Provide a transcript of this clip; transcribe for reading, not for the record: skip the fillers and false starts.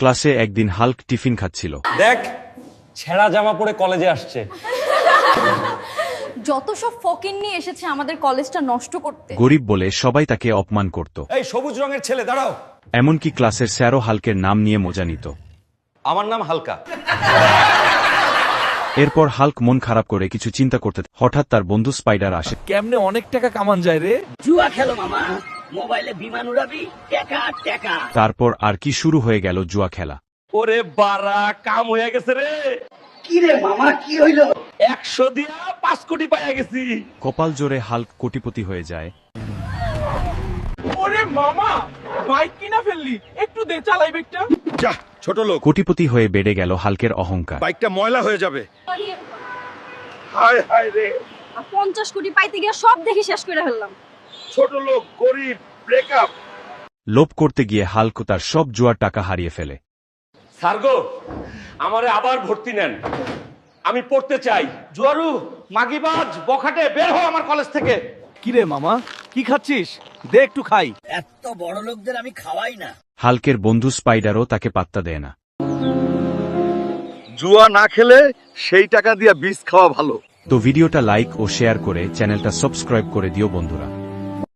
ক্লাসে একদিন Hulk tiffin খাচ্ছিল। দেখ, ছেঁড়া জামা পরে কলেজে আসছে। যত সব ফকির নিয়ে এসেছে আমাদের কলেজটা নষ্ট করতে। গরিব বলে সবাই তাকে অপমান করত। এই সবুজ রঙের ছেলে দাঁড়াও। এমনকি ক্লাসের স্যারও হাল্কের নাম নিয়ে মজা নিত। আমার নাম হালকা। এরপর হাল্ক মন খারাপ করে কিছু চিন্তা করতে হঠাৎ তার বন্ধু স্পাইডার আসে। কেমনে অনেক টাকা কামান যায় রে? জুয়া খেলো মামা, মোবাইলে বিমান উড়াবি, টাকা টাকা। তারপর আর কি শুরু হয়ে গেল জুয়া খেলা। ওরে বাড়া, কাম হয়ে গেছে রে। কি রে মামা, কি হইলো? 100 দিয়া 5 কোটি পাইয়া গেছি। কপাল জোরে হাল্ক কোটিপতি হয়ে যায়। ওরে মামা, বাইক কিনা ফেললি, একটু দে চালাই বাইকটা। যা ছোট লোক, কোটিপতি হয়ে বেড়ে গেল হাল্কের অহংকার। বাইকটা ময়লা হয়ে যাবে। হায় হায় রে, 50 কোটি পাইতে গিয়ে সব দেখি শেষ করে ফেললাম। ছোট লোক, গরিব, ব্রেকআপ। লোভ করতে গিয়ে হাল্ক তার সব জুয়ার টাকা হারিয়ে ফেলে। সার্গো, আমারে আবার ভর্তি নেন, আমি পড়তে চাই। জুয়ারু, মাগিবাজ, বখাটে, বের হও আমার কলেজ থেকে। কি রে মামা, কি খাচ্ছিস? দে একটু খাই। এত বড় লোকদের আমি খাওয়াই না। হাল্কের বন্ধু স্পাইডারও তাকে পাত্তা দেয় না। জুয়া না খেলে সেই টাকা দিয়ে বীজ খাওয়া ভালো। তো ভিডিওটা লাইক ও শেয়ার করে চ্যানেলটা সাবস্ক্রাইব করে দিও বন্ধুরা।